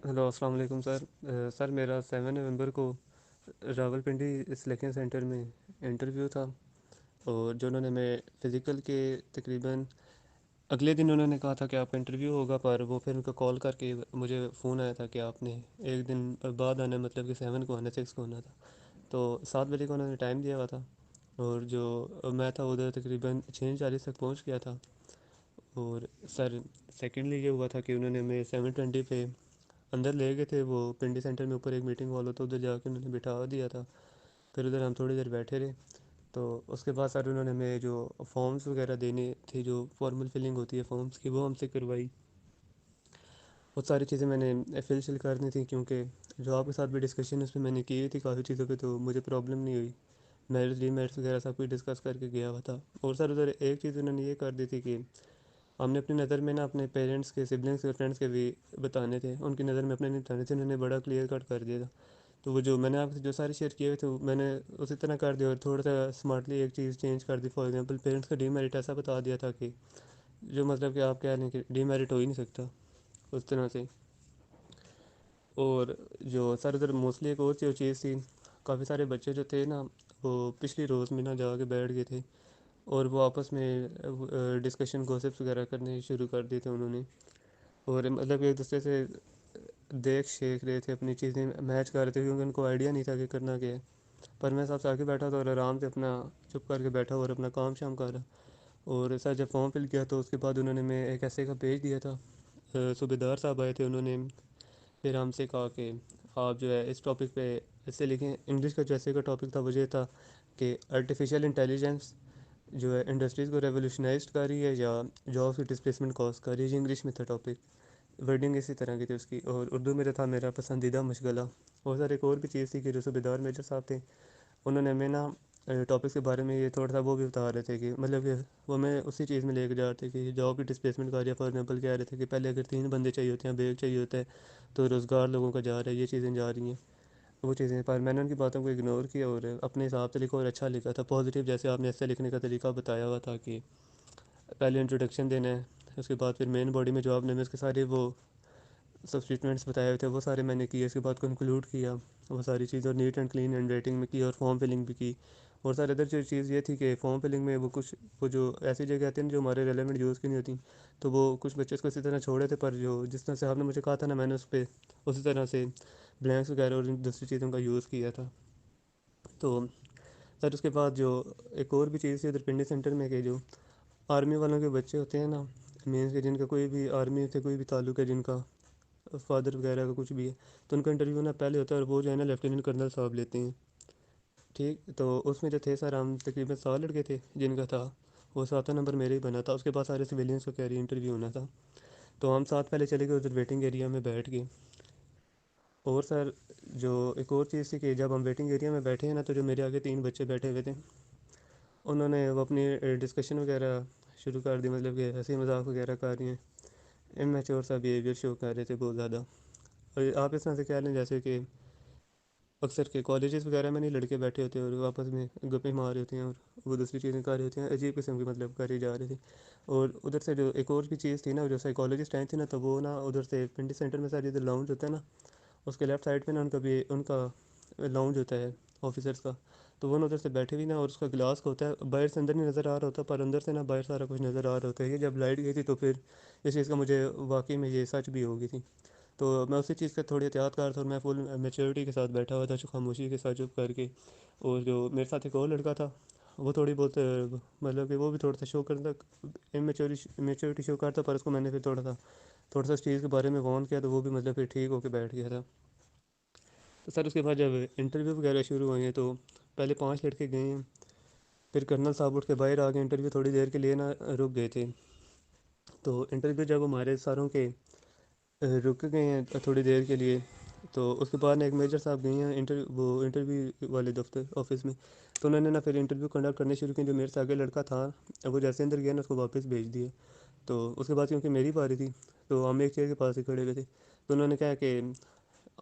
Hello, السلام علیکم سر. سر میرا 7 نومبر کو راول پنڈی سلیکشن سینٹر میں انٹرویو تھا، اور جو انہوں نے میں فزیکل کے تقریباً اگلے دن انہوں نے کہا تھا کہ آپ کا انٹرویو ہوگا، پر وہ پھر ان کو کال کر کے مجھے فون آیا تھا کہ آپ نے ایک دن بعد آنا ہے، مطلب کہ 7 کو آنا، 6 کو آنا تھا. تو 7 بجے کو انہوں نے ٹائم دیا ہوا تھا، اور جو میں تھا ادھر تقریباً 6:40 تک پہنچ گیا تھا. اور سر سیکنڈلی یہ ہوا تھا کہ انہوں نے میں 7:20 پہ اندر لے گئے تھے. وہ پنڈی سینٹر میں اوپر ایک میٹنگ ہال ہوتا، ادھر جا کے انہوں نے بٹھا دیا تھا. پھر ادھر ہم تھوڑی دیر بیٹھے رہے. تو اس کے بعد سر انہوں نے ہمیں جو فارمز وغیرہ دینے تھے، جو فارمل فلنگ ہوتی ہے فارمز کی، وہ ہم سے کروائی. بہت ساری چیزیں میں نے فل کرنی تھی، کیونکہ جو آپ کے ساتھ بھی ڈسکشن اس میں نے کی تھی کافی چیزوں پہ، تو مجھے پرابلم نہیں ہوئی. میرٹس ڈی میرٹس وغیرہ سب کچھ ڈسکس کر کے گیا ہوا تھا. اور سر ادھر ایک چیز انہوں نے یہ کر دی تھی کہ ہم نے اپنی نظر میں نا اپنے پیرنٹس کے، سبلنگس کے، فرینڈس کے بھی بتانے تھے، ان کی نظر میں اپنے نہیں بتانے تھے. انہوں نے بڑا کلیئر کٹ کر دیا تھا. تو وہ جو میں نے آپ سے جو سارے شیئر کیے ہوئے تھے، میں نے اسی طرح کر دیا، اور تھوڑا سا اسمارٹلی ایک چیز چینج کر دی. فار ایگزامپل پیرنٹس کا ڈی میرٹ ایسا بتا دیا تھا کہ جو مطلب کہ آپ کہہ رہے ہیں کہ ڈی میرٹ ہو ہی نہیں سکتا اس طرح سے. اور جو سر ادھر موسٹلی ایک اور جو چیز تھی، کافی سارے بچے جو تھے نا، وہ پچھلی روز میں نہ جا کے بیٹھ گئے تھے، اور وہ آپس میں ڈسکشن گوسپس وغیرہ کرنے شروع کر دیے تھے انہوں نے. اور مطلب ایک دوسرے سے دیکھ شیکھ رہے تھے، اپنی چیزیں میچ کر رہے تھے، کیونکہ ان کو آئیڈیا نہیں تھا کہ کرنا کیا ہے. پر میں سب سے آگے بیٹھا تھا اور آرام سے اپنا چپ کر کے بیٹھا اور اپنا کام شام کر رہا. اور سر جب فارم فل کیا تو اس کے بعد انہوں نے میں ایک ایسے کا پیج دیا تھا. صوبے دار صاحب آئے تھے، انہوں نے پھر ہم سے کہا کہ آپ جو ہے اس ٹاپک پہ ایسے لکھیں. انگلش کا جیسے کا ٹاپک تھا وہ یہ تھا کہ آرٹیفیشیل انٹیلیجنس جو ہے انڈسٹریز کو ریولیوشنائزڈ کر رہی ہے، یا جابس کی ڈسپلیسمنٹ کاز کر رہی ہے. یہ انگلش میں تھا ٹاپک، ورڈنگ اسی طرح کی تھی اس کی. اور اردو میں تھا میرا پسندیدہ مشغلہ. اور سر ایک اور بھی چیز تھی کہ جو صوبے دار میجر صاحب تھے، انہوں نے ہمیں نا ٹاپکس کے بارے میں یہ تھوڑا سا وہ بھی بتا رہے تھے کہ مطلب کہ وہ میں اسی چیز میں لے کے جا رہے تھے کہ جاب کی ڈسپلیسمنٹ کا. فار ایگزامپل کہہ رہے تھے کہ پہلے اگر 3 بندے چاہیے ہوتے ہیں، بیگ چاہیے ہوتا ہے، تو روزگار لوگوں کا جا رہا ہے، یہ چیزیں جا رہی ہیں، وہ چیزیں. پر میں نے ان کی باتوں کو اگنور کیا اور اپنے حساب سے لکھا، اور اچھا لکھا تھا پازیٹیو. جیسے آپ نے ایسے لکھنے کا طریقہ بتایا ہوا تھا کہ پہلے انٹروڈکشن دینا ہے، اس کے بعد پھر مین باڈی میں جو آپ نے میں اس کے سارے وہ سب اسٹیٹمنٹس بتائے ہوئے تھے وہ سارے میں نے کیے. اس کے بعد کنکلوڈ کیا وہ ساری چیزیں، اور neat and clean handwriting میں کی، اور فارم فلنگ بھی کی. اور سر ادھر جو چیز یہ تھی کہ فارم فلنگ میں وہ جو ایسی جگہ آتی ہیں جو ہمارے ریلیونٹ یوز کی نہیں ہوتی، تو وہ کچھ بچے اس کو اسی طرح چھوڑے تھے. پر جو جس طرح سے آپ نے مجھے کہا تھا نا، میں نے اس پہ اسی طرح سے بلینکس وغیرہ اور دوسری چیزوں کا یوز کیا تھا. تو سر اس کے بعد جو ایک اور بھی چیز تھی ادھر پنڈی سینٹر میں، کہ جو آرمی والوں کے بچے ہوتے ہیں نا، مینس کہ جن کا کوئی بھی آرمی سے کوئی بھی تعلق ہے، جن کا فادر وغیرہ کا کچھ بھی ہے، تو ان کا انٹرویو نا پہلے ہوتا ہے، اور وہ جو ہے نا لیفٹیننٹ کرنل صاحب لیتے ہیں. ٹھیک. تو اس میں جو تھے سر، ہم تقریباً 100 لڑکے تھے جن کا تھا. وہ 7 نمبر میرے ہی بنا تھا. اس کے بعد سارے سویلینس کو کیری انٹرویو ہونا تھا. تو ہم ساتھ پہلے چلے گئے ادھر ویٹنگ ایریا میں بیٹھ گئے. اور سر جو ایک اور چیز تھی کہ جب ہم ویٹنگ ایریا میں بیٹھے ہیں نا، تو جو میرے آگے 3 بچے بیٹھے ہوئے تھے، انہوں نے وہ اپنی ڈسکشن وغیرہ شروع کر دی. مطلب کہ ہنسی مذاق وغیرہ کر رہی ہیں، امیچور سا بیہیویئر شو کر رہے تھے بہت زیادہ. اور آپ اس طرح سے کہہ لیں جیسے کہ اکثر کے کالجز وغیرہ میں نہیں لڑکے بیٹھے ہوتے ہیں اور وہ آپس میں گپیں مار رہے ہوتے ہیں، اور وہ دوسری چیزیں کر رہے ہوتے ہیں، عجیب قسم کی مطلب کری جا رہی تھی. اور ادھر سے جو ایک اور بھی چیز تھی نا، جو سائیکالوجسٹ آئی تھی نا، تو وہ نا ادھر سے پنڈی سینٹر میں سر ادھر لاؤنج ہوتا ہے نا، اس کے لیفٹ سائڈ پہ نا ان کا لاؤنج ہوتا ہے آفیسرس کا. تو وہ نا ادھر سے بیٹھے ہوئی نا، اور اس کا گلاس کا ہوتا ہے، باہر سے اندر نہیں نظر آ رہا ہوتا، پر اندر سے نا باہر سارا کچھ نظر آ رہا ہوتا ہے. یہ جب لائٹ گئی تھی تو پھر اس چیز کا مجھے واقعی میں یہ سچ بھی ہو گئی تھی. تو میں اسی چیز کا تھوڑی احتیاط کر تھا، اور میں فل میچورٹی کے ساتھ بیٹھا ہوا تھا، خاموشی کے ساتھ چپ کر کے. اور جو میرے ساتھ ایک اور لڑکا تھا، وہ تھوڑی بہت مطلب کہ وہ بھی تھوڑا سا شو کرتا، میچورٹی شو کرتا. پر اس کو میں نے پھر تھوڑا سا اس چیز کے بارے میں وارن کیا، تو وہ بھی مطلب پھر ٹھیک ہو کے بیٹھ گیا تھا. تو سر اس کے بعد جب انٹرویو وغیرہ شروع ہوئے ہیں، تو پہلے 5 لڑکے گئے ہیں. پھر کرنل صاحب اٹھ کے باہر آ کے انٹرویو تھوڑی دیر کے لیے نا رک گئے تھے. تو انٹرویو جب ہمارے ساروں کے رک گئے ہیں تھوڑی دیر کے لیے، تو اس کے بعد ایک میجر صاحب گئے ہیں وہ انٹرویو والے دفتر آفس میں. تو انہوں نے نا پھر انٹرویو کنڈکٹ کرنے شروع کیے. جو میرے سے آگے لڑکا تھا، وہ جیسے اندر گیا نا، اس کو واپس بھیج دیے. تو اس کے بعد کیونکہ میری باری تھی، تو ہم ایک چیئر کے پاس ہی کھڑے ہوئے تھے. تو انہوں نے کہا کہ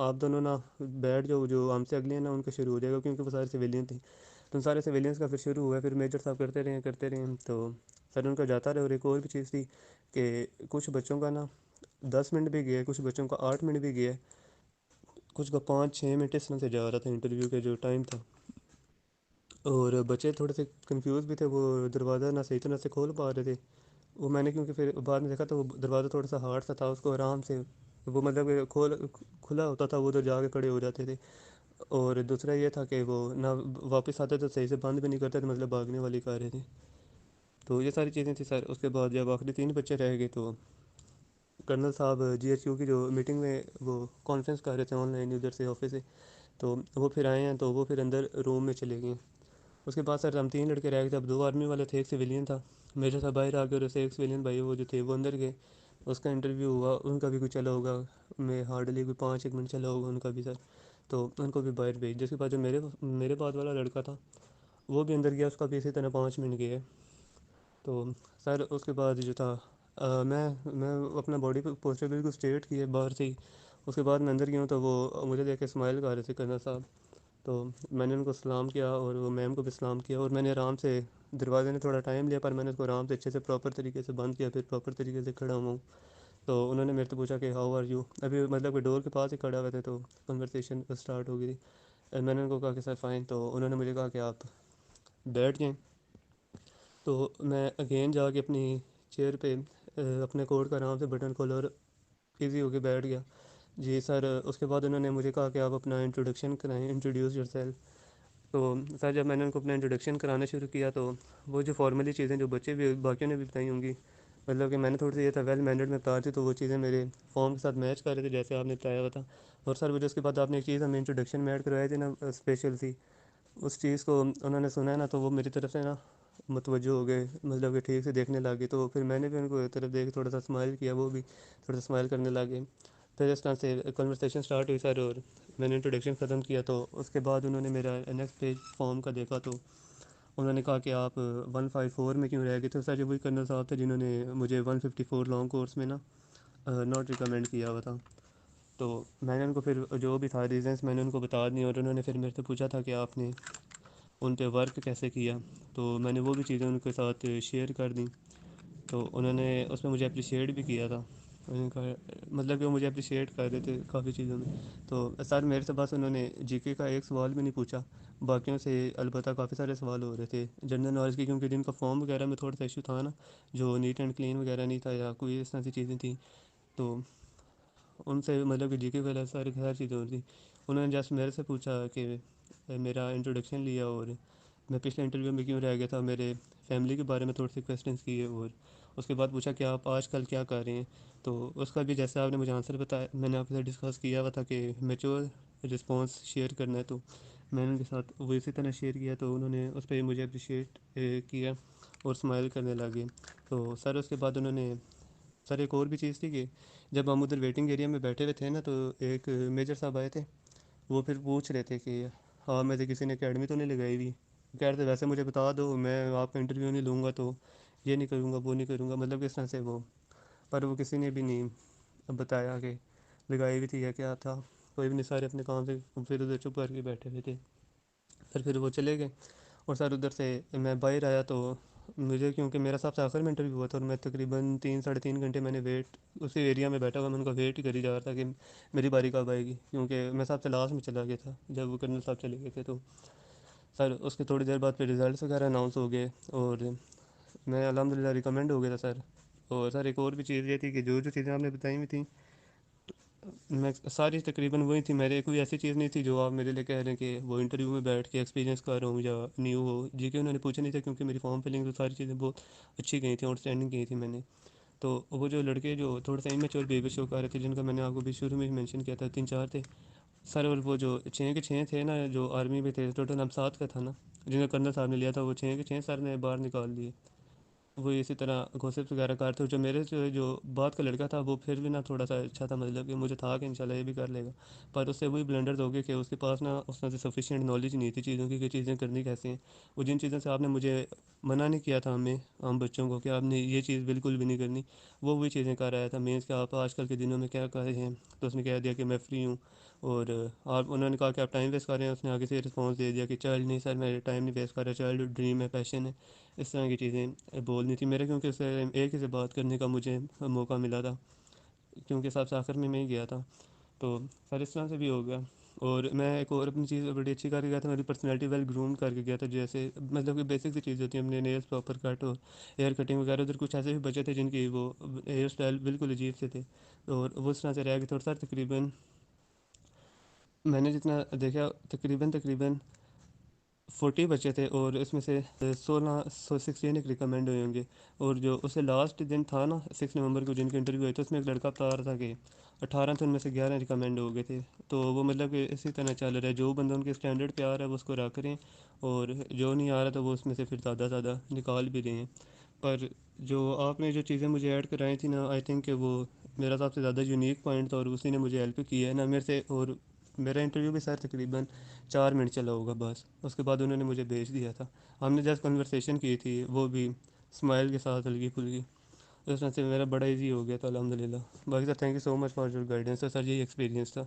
آپ دونوں نا بیٹھ جاؤ، جو ہم سے اگلے ہیں نا ان کا شروع ہو جائے گا، کیونکہ وہ سارے سویلین تھے. تو سارے سویلینس کا پھر شروع ہوا. پھر میجر صاحب کرتے رہے. تو سر ان کا جاتا رہے. اور ایک اور بھی چیز تھی کہ کچھ بچوں کا نا 10 منٹ بھی گئے، کچھ بچوں کا 8 منٹ بھی گئے، کچھ کا 5-6 منٹ اس طرح سے جا رہا تھا انٹرویو کا جو ٹائم تھا۔ اور بچے تھوڑے سے کنفیوز بھی تھے، وہ دروازہ نہ صحیح طرح سے کھول پا رہے تھے۔ وہ میں نے کیونکہ پھر بعد میں دیکھا تو وہ دروازہ تھوڑا سا ہارڈ سا تھا، اس کو آرام سے وہ مطلب کہ کھلا ہوتا تھا، وہ ادھر جا کے کھڑے ہو جاتے تھے۔ اور دوسرا یہ تھا کہ وہ نہ واپس آتے تو صحیح سے بند بھی نہیں کرتے تھے، مطلب بھاگنے والی کار رہے تھے۔ تو یہ ساری چیزیں تھیں سر۔ اس کے بعد جب آخری 3 بچے رہ گئے تو کرنل صاحب جی ایچ کیو کی جو میٹنگ میں وہ کانفرنس کر رہے تھے آن لائن ادھر سے آفس سے، تو وہ پھر آئے ہیں، تو وہ پھر اندر روم میں چلے گئے۔ اس کے بعد سر ہم 3 لڑکے رہ گئے تھے، اب 2 آرمی والے تھے، ایک سویلین تھا، میرے ساتھ باہر آ کے، اور اسے ایک سویلین بھائی وہ جو تھے وہ اندر گئے۔ اس کا انٹرویو ہوا، ان کا بھی کچھ چلا ہوگا، میں ہارڈلی کوئی 5-1 منٹ چلا ہوگا ان کا بھی سر۔ تو ان کو بھی باہر بھیج، جس کے بعد جو میرے بعد والا لڑکا تھا وہ بھی اندر گیا، اس کا بھی اسی طرح 5 منٹ گئے۔ تو سر اس کے بعد جو تھا میں اپنا باڈی پوسچر بالکل اسٹریٹ کیے باہر سے ہی۔ اس کے بعد میں اندر گیا ہوں تو وہ مجھے دیکھ کے اسمائل کر رہے تھے کرنل صاحب۔ تو میں نے ان کو سلام کیا اور وہ میم کو بھی سلام کیا، اور میں نے آرام سے، دروازے نے تھوڑا ٹائم لیا پر میں نے اس کو آرام سے اچھے سے پراپر طریقے سے بند کیا، پھر پراپر طریقے سے کھڑا ہوا ہوں۔ تو انہوں نے میرے سے پوچھا کہ ہاؤ آر یو، ابھی مطلب کہ ڈور کے پاس ہی کھڑا ہوئے تھے، تو کنورسیشن اسٹارٹ ہو گئی تھی۔ میں نے ان کو کہا کہ سر فائن، تو انہوں نے مجھے کہا کہ آپ بیٹھ جائیں۔ تو میں اگین جا کے اپنی چیئر پہ اپنے کوٹ کا آرام سے بٹن کھولا اور ایزی ہو کے بیٹھ گیا۔ جی سر۔ اس کے بعد انہوں نے مجھے کہا کہ آپ اپنا انٹروڈکشن کرائیں، انٹروڈیوس یور سیلف۔ تو سر جب میں نے ان کو اپنا انٹروڈکشن کرانا شروع کیا تو وہ جو فارملی چیزیں جو بچے بھی باقیوں نے بھی بتائی ہوں گی، مطلب کہ میں نے تھوڑی سی یہ تھا ویل مینرڈ میں بتا دی، تو وہ چیزیں میرے فارم کے ساتھ میچ کر رہے تھے جیسے آپ نے بتایا ہوا تھا۔ اور سر مجھے اس کے بعد آپ نے ایک چیز ہمیں انٹروڈکشن میں ایڈ کروائی تھی نا، اسپیشل سی، اس چیز کو انہوں نے سنا ہے نا، تو وہ میری طرف سے نا متوجہ ہو گئے، مطلب کہ ٹھیک سے دیکھنے لگے، تو پھر میں نے بھی ان کو ایک طرف دیکھ تھوڑا سا اسمائل کیا، وہ بھی تھوڑا سا اسمائل کرنے لگے۔ پھر اس طرح سے کنورسیشن اسٹارٹ ہوئی سر، اور میں نے انٹروڈکشن ختم کیا، تو اس کے بعد انہوں نے میرا نیکسٹ پیج فارم کا دیکھا، تو انہوں نے کہا کہ آپ 154 میں کیوں رہ گئے تھے؟ سر جو وہی کرنل صاحب تھے جنہوں نے مجھے 154 لانگ کورس میں نا ناٹ ریکمینڈ کیا ہوا تھا۔ تو میں نے ان کو پھر جو بھی تھا ریزنس میں نے ان کو بتا دی، اور انہوں نے پھر میرے سے پوچھا تھا کہ آپ نے ان پہ ورک کیسے کیا، تو میں نے وہ بھی چیزیں ان کے ساتھ شیئر کر دیں۔ تو انہوں نے اس میں مجھے اپریشیٹ بھی کیا تھا، انہوں نے کہا مطلب کہ وہ مجھے اپریشیٹ کر رہے تھے کافی چیزوں میں۔ تو سر میرے سے بس انہوں نے جی کے کا ایک سوال بھی نہیں پوچھا، باقیوں سے البتہ کافی سارے سوال ہو رہے تھے جنرل نالج کی، کیونکہ جن کا فارم وغیرہ میں تھوڑا سا ایشو تھا نا، جو نیٹ اینڈ کلین وغیرہ نہیں تھا یا کوئی اس طرح کی چیزیں تھیں، تو ان سے مطلب کہ جی کے وغیرہ ساری ہر چیزیں ہوتی۔ انہوں نے جسٹ میرے سے پوچھا کہ میرا انٹروڈکشن لیا، اور میں پچھلے انٹرویو میں کیوں رہ گیا تھا، میرے فیملی کے بارے میں تھوڑے سے کویسچنس کیے، اور اس کے بعد پوچھا کہ آپ آج کل کیا کر رہے ہیں۔ تو اس کا بھی جیسے آپ نے مجھے آنسر بتایا، میں نے آپ کے ساتھ ڈسکس کیا ہوا تھا کہ میچور رسپانس شیئر کرنا ہے، تو میں نے ان کے ساتھ وہ اسی طرح شیئر کیا، تو انہوں نے اس پہ مجھے اپریشیٹ کیا اور اسمائل کرنے لگے۔ تو سر اس کے بعد انہوں نے، سر ایک اور بھی چیز تھی کہ جب ہم ادھر ویٹنگ ایریا میں بیٹھے ہوئے تھے نا، تو ایک میجر صاحب آئے تھے، وہ پھر پوچھ رہے تھے کہ ہاں میں سے کسی نے اکیڈمی تو نہیں لگائی ہوئی؟ کہہ رہے تھے ویسے مجھے بتا دو، میں آپ کا انٹرویو نہیں لوں گا، تو یہ نہیں کروں گا وہ نہیں کروں گا، مطلب کس طرح سے وہ، پر وہ کسی نے بھی نہیں بتایا کہ لگائی ہوئی تھی یا کیا تھا، کوئی بھی نہیں، سارے اپنے کام سے پھر ادھر چپ کر کے بیٹھے ہوئے تھے۔ پھر وہ چلے گئے، اور سر ادھر سے میں باہر آیا، تو مجھے کیونکہ میرا سب سے آخر میں انٹرویو ہوا تھا، اور میں تقریباً 3-3.5 گھنٹے میں نے ویٹ اسی ایریا میں بیٹھا ہوا، میں ان کا ویٹ ہی کری جا رہا تھا کہ میری باری کب آئے گی، کیونکہ میں سب سے لاسٹ میں چلا گیا تھا جب وہ کرنل صاحب چلے گئے تھے۔ تو سر اس کے تھوڑی دیر بعد پھر ریزلٹس وغیرہ اناؤنس ہو گئے، اور میں الحمد للہ ریکمینڈ ہو گیا تھا سر۔ اور سر ایک اور بھی چیز یہ تھی کہ جو جو چیزیں آپ نے بتائی ہوئی تھیں میں ساری تقریباً وہی تھی، میرے کوئی ایسی چیز نہیں تھی جو آپ میرے لیے کہہ رہے ہیں کہ وہ انٹرویو میں بیٹھ کے ایکسپیرینس کر رہا ہوں یا نیو ہو، جی کہ انہوں نے پوچھا نہیں تھا، کیونکہ میری فارم فلنگ تو ساری چیزیں بہت اچھی گئی تھیں، آؤٹ اسٹینڈنگ کی تھی میں نے۔ تو وہ جو لڑکے جو تھوڑے سا امیچور بیبی شو کر رہے تھے، جن کا میں نے آپ کو بھی شروع میں ہی مینشن کیا تھا، 3-4 تھے سر، اور وہ جو 6 کے 6 تھے نا، جو آرمی میں تھے، ٹوٹل ہم 7 کا تھا نا، جن کا کرنل صاحب نے لیا تھا، وہ 6 کے 6 سر نے باہر نکال دیے۔ وہ اسی طرح گوسپس وغیرہ کرتے، جو میرے سے جو بات کا لڑکا تھا وہ پھر بھی نا تھوڑا سا اچھا تھا، مطلب کہ مجھے تھا کہ انشاءاللہ یہ بھی کر لے گا، پر اس سے وہی بلنڈرز ہو گئے کہ اس کے پاس نا اس طرح سے سفیشینٹ نالج نہیں تھی چیزوں کی، کہ چیزیں کرنی کیسے ہیں۔ وہ جن چیزوں سے آپ نے مجھے منع نہیں کیا تھا، ہمیں عام بچوں کو، کہ آپ نے یہ چیز بالکل بھی نہیں کرنی، وہ وہی چیزیں کر رہا تھا، مینس کہ آپ آج کل کے دنوں میں کیا کر رہے ہیں، تو اس نے کہہ دیا کہ میں فری ہوں، اور آپ انہوں نے کہا کہ آپ ٹائم ویسٹ کر رہے ہیں، اس نے آگے سے رسپانس دے دیا کہ چائلڈ نہیں سر، میں ٹائم نہیں ویسٹ کر رہا، چائلڈ ڈریم ہے، پیشن ہے، اس طرح کی چیزیں بولنی تھی میرے، کیونکہ اس سے ایک ہی سے بات کرنے کا مجھے موقع ملا تھا۔ کیونکہ سب سے آخر میں ہی گیا تھا، تو سر اس طرح سے بھی ہو گیا۔ اور میں ایک اور اپنی چیز بڑی اچھی کر کے گیا تھا، میری پرسنالٹی ویل گروم کر کے گیا تھا، جیسے مطلب کہ بیسک سی چیزیں ہوتی ہیں، اپنے نیلس پراپر کٹ اور ہیئر کٹنگ وغیرہ۔ ادھر کچھ ایسے بھی بچے تھے جن کی وہ ہیئر اسٹائل بالکل عجیب سے تھے، اور وہ اس طرح سے رہ گئے تھے۔ اور سر تقریباً میں نے جتنا دیکھا تقریباً 40 بچے تھے، اور اس میں سے 16 ریکمینڈ ہوئے ہوں گے۔ اور جو اسے لاسٹ دن تھا نا 6 نومبر کو جن کے انٹرویو ہوئے تھے، اس میں ایک لڑکا بتا رہا تھا کہ 18 تھے، ان میں سے 11 ریکمینڈ ہو گئے تھے۔ تو وہ مطلب کہ اسی طرح چل رہا ہے، جو بندہ ان کے اسٹینڈرڈ پہ آ رہا ہے وہ اس کو رکھ رہے ہیں، اور جو نہیں آ رہا تو وہ اس میں سے پھر زیادہ زیادہ نکال بھی رہے ہیں۔ پر جو آپ نے جو چیزیں مجھے ایڈ کرائی تھیں نا، آئی تھنک کہ وہ میرا سب سے زیادہ یونیک پوائنٹ تھا، اور اسی نے مجھے ہیلپ کیا ہے نا میرے سے۔ اور میرا انٹرویو بھی سر تقریباً 4 منٹ چلا ہوگا بس، اس کے بعد انہوں نے مجھے بھیج دیا تھا۔ ہم نے جسٹ کنورسیشن کی تھی، وہ بھی اسمائل کے ساتھ، ہلکی پھلکی۔ اس طرح سے میرا بڑا ایزی ہو گیا تھا الحمد للہ۔ باقی sir thank you so much for your guidance, sir یہی ایکسپیرینس تھا۔